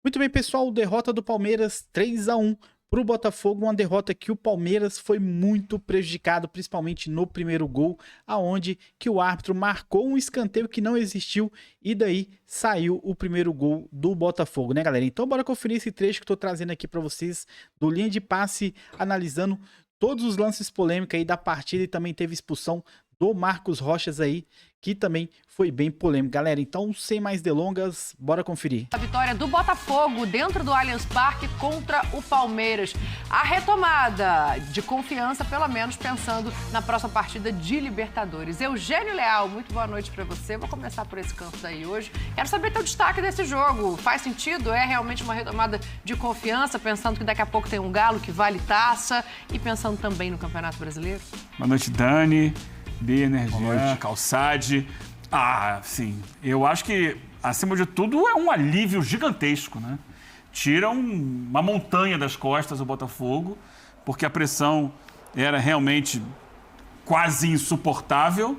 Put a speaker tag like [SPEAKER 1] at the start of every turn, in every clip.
[SPEAKER 1] Muito bem, pessoal, derrota do Palmeiras 3-1 para o Botafogo, uma derrota que o Palmeiras foi muito prejudicado, principalmente no primeiro gol, aonde que o árbitro marcou um escanteio que não existiu e daí saiu o primeiro gol do Botafogo, né, galera? Então bora conferir esse trecho que eu tô trazendo aqui para vocês do linha de passe, analisando todos os lances polêmicos aí da partida e também teve expulsão do Marcos Rochas aí, que também foi bem polêmico. Galera, então, sem mais delongas, bora conferir.
[SPEAKER 2] A vitória do Botafogo dentro do Allianz Parque contra o Palmeiras. A retomada de confiança, pelo menos pensando na próxima partida de Libertadores. Eugênio Leal, muito boa noite pra você. Vou começar por esse canto daí hoje. Quero saber teu destaque desse jogo. Faz sentido? É realmente uma retomada de confiança, pensando que daqui a pouco tem um Galo que vale taça e pensando também no Campeonato Brasileiro?
[SPEAKER 3] Boa noite, Dani, Birner, Jean, Calçade. Sim, eu acho que, acima de tudo, é um alívio gigantesco, né? Tira uma montanha das costas o Botafogo, porque a pressão era realmente quase insuportável.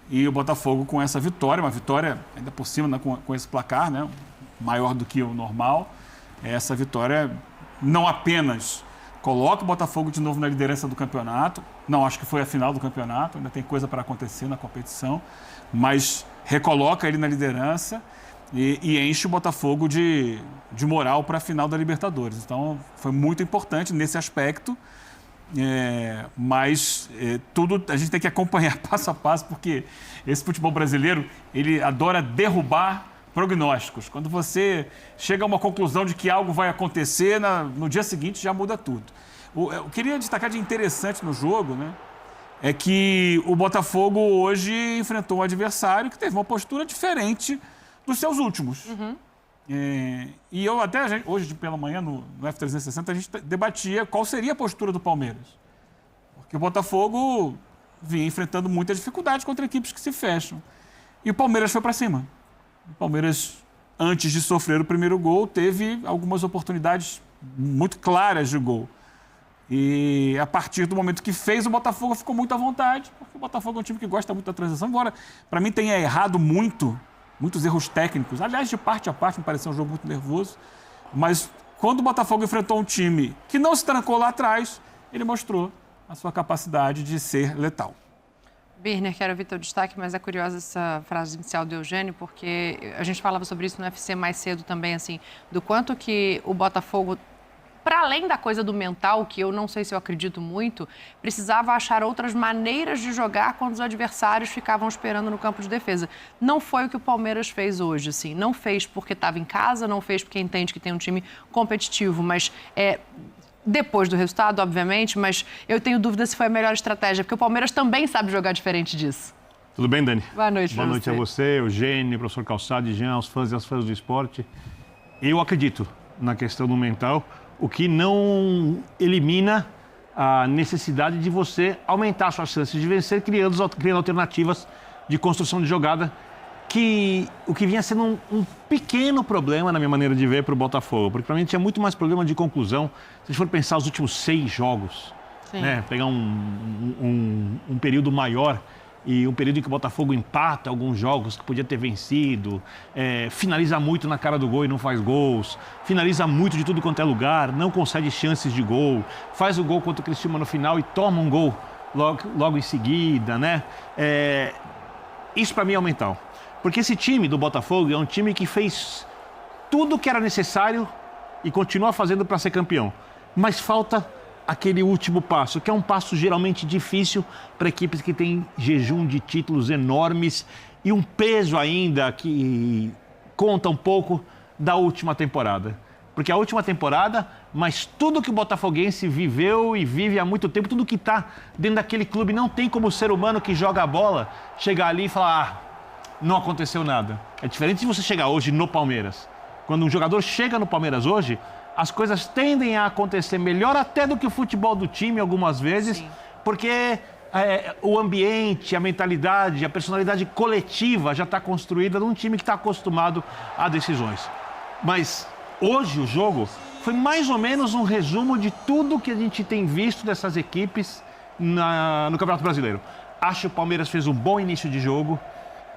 [SPEAKER 3] E o Botafogo com essa vitória, uma vitória ainda por cima, né, com esse placar, né, maior do que o normal, essa vitória não apenas coloca o Botafogo de novo na liderança do campeonato. Não acho que foi a final do campeonato, ainda tem coisa para acontecer na competição, mas recoloca ele na liderança e enche o Botafogo de moral para a final da Libertadores. Então, foi muito importante nesse aspecto, mas tudo a gente tem que acompanhar passo a passo, porque esse futebol brasileiro, ele adora derrubar prognósticos. Quando você chega a uma conclusão de que algo vai acontecer, no dia seguinte já muda tudo. Eu queria destacar de interessante no jogo, né, é que o Botafogo hoje enfrentou um adversário que teve uma postura diferente dos seus últimos.
[SPEAKER 2] Uhum.
[SPEAKER 3] E eu até, hoje pela manhã, no F360, a gente debatia qual seria a postura do Palmeiras. Porque o Botafogo vinha enfrentando muita dificuldade contra equipes que se fecham. E o Palmeiras foi para cima. O Palmeiras, antes de sofrer o primeiro gol, teve algumas oportunidades muito claras de gol. E a partir do momento que fez, o Botafogo ficou muito à vontade, porque o Botafogo é um time que gosta muito da transição, embora para mim tenha errado muitos erros técnicos. Aliás, de parte a parte, me pareceu um jogo muito nervoso. Mas quando o Botafogo enfrentou um time que não se trancou lá atrás, ele mostrou a sua capacidade de ser letal.
[SPEAKER 2] Birner, quero ouvir teu destaque, mas é curiosa essa frase inicial do Eugênio, porque a gente falava sobre isso no UFC mais cedo também, assim, do quanto que o Botafogo, para além da coisa do mental, que eu não sei se eu acredito muito, precisava achar outras maneiras de jogar quando os adversários ficavam esperando no campo de defesa. Não foi o que o Palmeiras fez hoje, assim, não fez porque estava em casa, não fez porque entende que tem um time competitivo, mas depois do resultado, obviamente, mas eu tenho dúvida se foi a melhor estratégia, porque o Palmeiras também sabe jogar diferente disso.
[SPEAKER 4] Tudo bem, Dani?
[SPEAKER 2] Boa noite.
[SPEAKER 4] Boa noite a você, Eugênio, professor Calçade, Jean, aos fãs e às fãs do esporte. Eu acredito na questão do mental, o que não elimina a necessidade de você aumentar suas chances de vencer, criando alternativas de construção de jogada, o que vinha sendo um pequeno problema, na minha maneira de ver, para o Botafogo. Porque, para mim, tinha muito mais problema de conclusão. Se a gente for pensar os últimos 6 jogos, né, pegar um período maior e um período em que o Botafogo empata alguns jogos que podia ter vencido, finaliza muito na cara do gol e não faz gols, finaliza muito de tudo quanto é lugar, não concede chances de gol, faz o gol contra o Criciúma no final e toma um gol logo em seguida, né? Isso, para mim, é o mental. Porque esse time do Botafogo é um time que fez tudo o que era necessário e continua fazendo para ser campeão. Mas falta aquele último passo, que é um passo geralmente difícil para equipes que têm jejum de títulos enormes e um peso ainda que conta um pouco da última temporada. Porque a última temporada, mas tudo que o botafoguense viveu e vive há muito tempo, tudo que está dentro daquele clube, não tem como o ser humano que joga a bola chegar ali e falar: não aconteceu nada. É diferente de você chegar hoje no Palmeiras. Quando um jogador chega no Palmeiras hoje, as coisas tendem a acontecer melhor até do que o futebol do time algumas vezes, sim, porque o ambiente, a mentalidade, a personalidade coletiva já está construída num time que está acostumado a decisões. Mas hoje o jogo foi mais ou menos um resumo de tudo que a gente tem visto dessas equipes no Campeonato Brasileiro. Acho que o Palmeiras fez um bom início de jogo,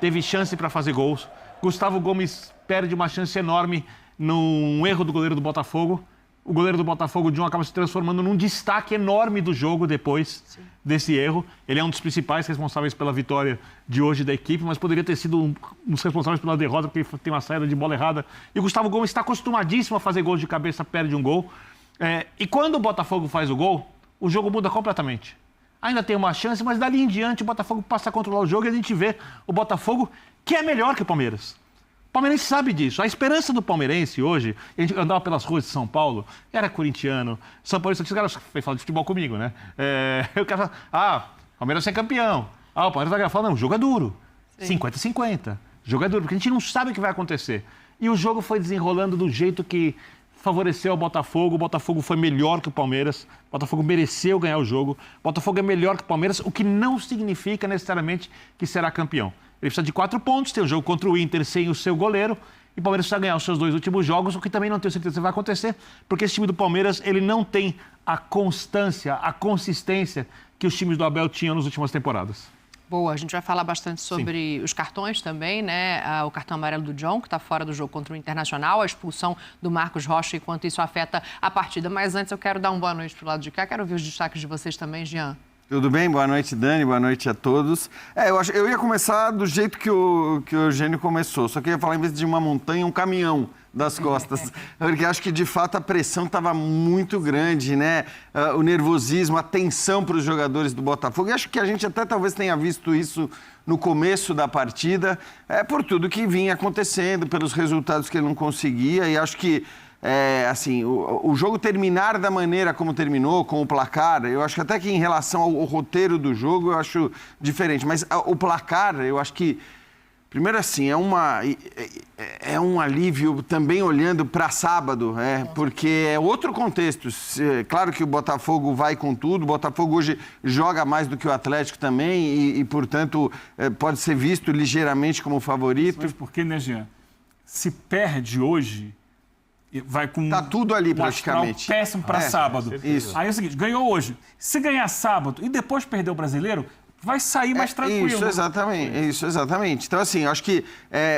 [SPEAKER 4] teve chance para fazer gols. Gustavo Gomes perde uma chance enorme num erro do goleiro do Botafogo. O goleiro do Botafogo, John, acaba se transformando num destaque enorme do jogo depois desse erro. Ele é um dos principais responsáveis pela vitória de hoje da equipe, mas poderia ter sido um dos responsáveis pela derrota, porque tem uma saída de bola errada. E o Gustavo Gomes está acostumadíssimo a fazer gols de cabeça, perde um gol. E quando o Botafogo faz o gol, o jogo muda completamente. Ainda tem uma chance, mas dali em diante o Botafogo passa a controlar o jogo e a gente vê o Botafogo que é melhor que o Palmeiras. O palmeirense sabe disso. A esperança do palmeirense hoje, a gente andava pelas ruas de São Paulo, era corintiano, São Paulo, os caras falam de futebol comigo, né? O cara fala, o Palmeiras vai ser campeão. O Palmeiras vai falar, não, o jogo é duro. 50-50. O jogo é duro, porque a gente não sabe o que vai acontecer. E o jogo foi desenrolando do jeito que favoreceu o Botafogo foi melhor que o Palmeiras, o Botafogo mereceu ganhar o jogo, o Botafogo é melhor que o Palmeiras, o que não significa necessariamente que será campeão. Ele precisa de 4 pontos, tem o jogo contra o Inter sem o seu goleiro, e o Palmeiras precisa ganhar os seus 2 últimos jogos, o que também não tenho certeza que vai acontecer, porque esse time do Palmeiras ele não tem a constância, a consistência que os times do Abel tinham nas últimas temporadas.
[SPEAKER 2] Boa, a gente vai falar bastante sobre os cartões também, né? O cartão amarelo do John, que está fora do jogo contra o Internacional, a expulsão do Marcos Rocha, enquanto isso afeta a partida. Mas antes eu quero dar uma boa noite para o lado de cá, quero ouvir os destaques de vocês também, Jean.
[SPEAKER 5] Tudo bem? Boa noite, Dani. Boa noite a todos. Eu ia começar do jeito que o Eugênio começou, só que eu ia falar, em vez de uma montanha, um caminhão das costas. Porque acho que, de fato, a pressão estava muito grande, né? O nervosismo, a tensão para os jogadores do Botafogo. E acho que a gente até talvez tenha visto isso no começo da partida, por tudo que vinha acontecendo, pelos resultados que ele não conseguia. E acho que o jogo terminar da maneira como terminou, com o placar, eu acho que até que em relação ao roteiro do jogo, eu acho diferente. Mas o placar, eu acho que, primeiro assim, é um alívio também olhando para sábado, porque é outro contexto. Claro que o Botafogo vai com tudo, o Botafogo hoje joga mais do que o Atlético também e portanto, pode ser visto ligeiramente como favorito.
[SPEAKER 3] Mas por que, né, Jean? Se perde hoje, vai com
[SPEAKER 5] tá tudo ali praticamente.
[SPEAKER 3] Péssimo para sábado.
[SPEAKER 5] Isso.
[SPEAKER 3] Aí é o seguinte, ganhou hoje. Se ganhar sábado e depois perder o Brasileiro, vai sair mais tranquilo.
[SPEAKER 5] Isso, exatamente. Então, assim, acho que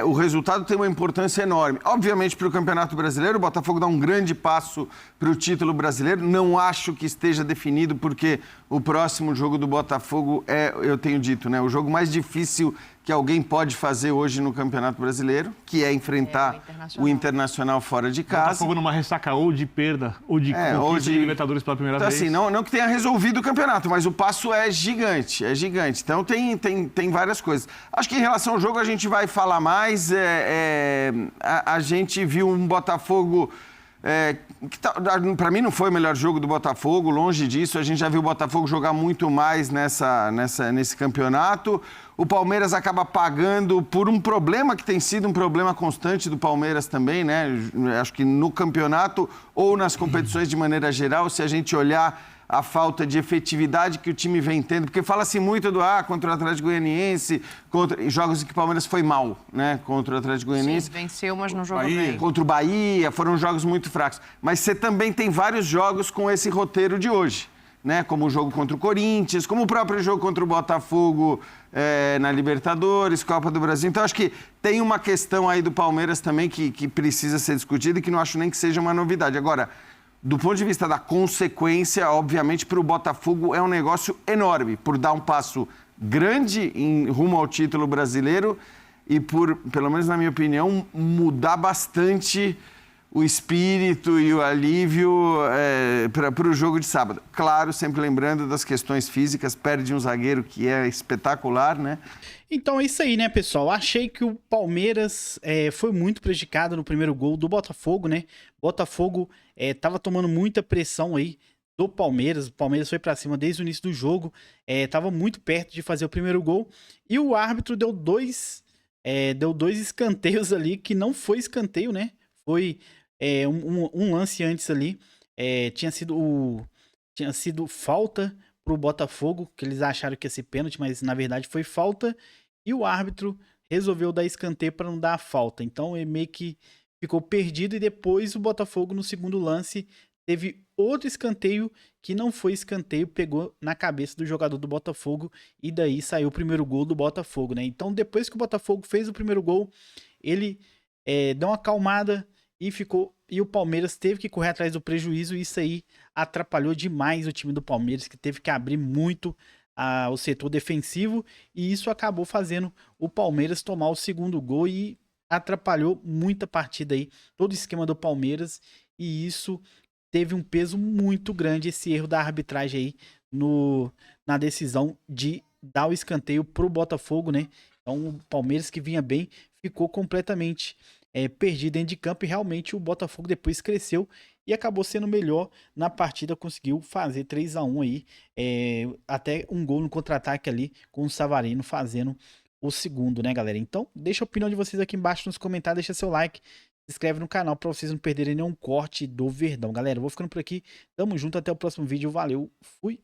[SPEAKER 5] o resultado tem uma importância enorme. Obviamente, para o Campeonato Brasileiro, o Botafogo dá um grande passo para o título brasileiro. Não acho que esteja definido, porque o próximo jogo do Botafogo eu tenho dito, né, o jogo mais difícil que alguém pode fazer hoje no Campeonato Brasileiro, que é enfrentar o Internacional fora de casa.
[SPEAKER 4] Botafogo numa ressaca ou de perda, ou de conquista de Libertadores pela primeira vez.
[SPEAKER 5] Assim, não que tenha resolvido o campeonato, mas o passo é gigante. Então tem várias coisas. Acho que em relação ao jogo a gente vai falar mais. A gente viu um Botafogo que para mim não foi o melhor jogo do Botafogo, longe disso. A gente já viu o Botafogo jogar muito mais nesse campeonato. O Palmeiras acaba pagando por um problema que tem sido um problema constante do Palmeiras também, né? Acho que no campeonato ou nas competições de maneira geral, se a gente olhar a falta de efetividade que o time vem tendo, porque fala-se muito contra o Atlético Goianiense, em jogos em que o Palmeiras foi mal, né? Contra o Atlético Goianiense.
[SPEAKER 2] Sim, venceu, mas não jogou bem.
[SPEAKER 5] Contra o Bahia, foram jogos muito fracos. Mas você também tem vários jogos com esse roteiro de hoje, né? Como o jogo contra o Corinthians, como o próprio jogo contra o Botafogo na Libertadores, Copa do Brasil. Então, acho que tem uma questão aí do Palmeiras também que precisa ser discutida e que não acho nem que seja uma novidade. Agora, do ponto de vista da consequência, obviamente, para o Botafogo é um negócio enorme, por dar um passo grande rumo ao título brasileiro e por, pelo menos na minha opinião, mudar bastante o espírito e o alívio para o jogo de sábado. Claro, sempre lembrando das questões físicas, perde um zagueiro que é espetacular, né?
[SPEAKER 1] Então é isso aí, né, pessoal? Achei que o Palmeiras foi muito prejudicado no primeiro gol do Botafogo, né? Botafogo tava tomando muita pressão aí do Palmeiras. O Palmeiras foi pra cima desde o início do jogo. Tava muito perto de fazer o primeiro gol. E o árbitro deu dois escanteios ali, que não foi escanteio, né? Foi um lance antes ali. Tinha sido falta pro Botafogo, que eles acharam que ia ser pênalti, mas na verdade foi falta. E o árbitro resolveu dar escanteio para não dar a falta. Então ele meio que ficou perdido. E depois o Botafogo, no segundo lance, teve outro escanteio que não foi escanteio, pegou na cabeça do jogador do Botafogo. E daí saiu o primeiro gol do Botafogo, né? Então depois que o Botafogo fez o primeiro gol, ele deu uma acalmada e o Palmeiras teve que correr atrás do prejuízo e isso aí atrapalhou demais o time do Palmeiras, que teve que abrir muito o setor defensivo e isso acabou fazendo o Palmeiras tomar o segundo gol e atrapalhou muita partida aí, todo o esquema do Palmeiras e isso teve um peso muito grande, esse erro da arbitragem aí na decisão de dar o escanteio pro Botafogo, né? Então o Palmeiras que vinha bem ficou completamente perdido dentro de campo e realmente o Botafogo depois cresceu e acabou sendo melhor na partida, conseguiu fazer 3-1 aí, até um gol no contra-ataque ali com o Savarino fazendo o segundo, né, galera? Então, deixa a opinião de vocês aqui embaixo nos comentários, deixa seu like, se inscreve no canal para vocês não perderem nenhum corte do Verdão. Galera, eu vou ficando por aqui, tamo junto, até o próximo vídeo, valeu, fui!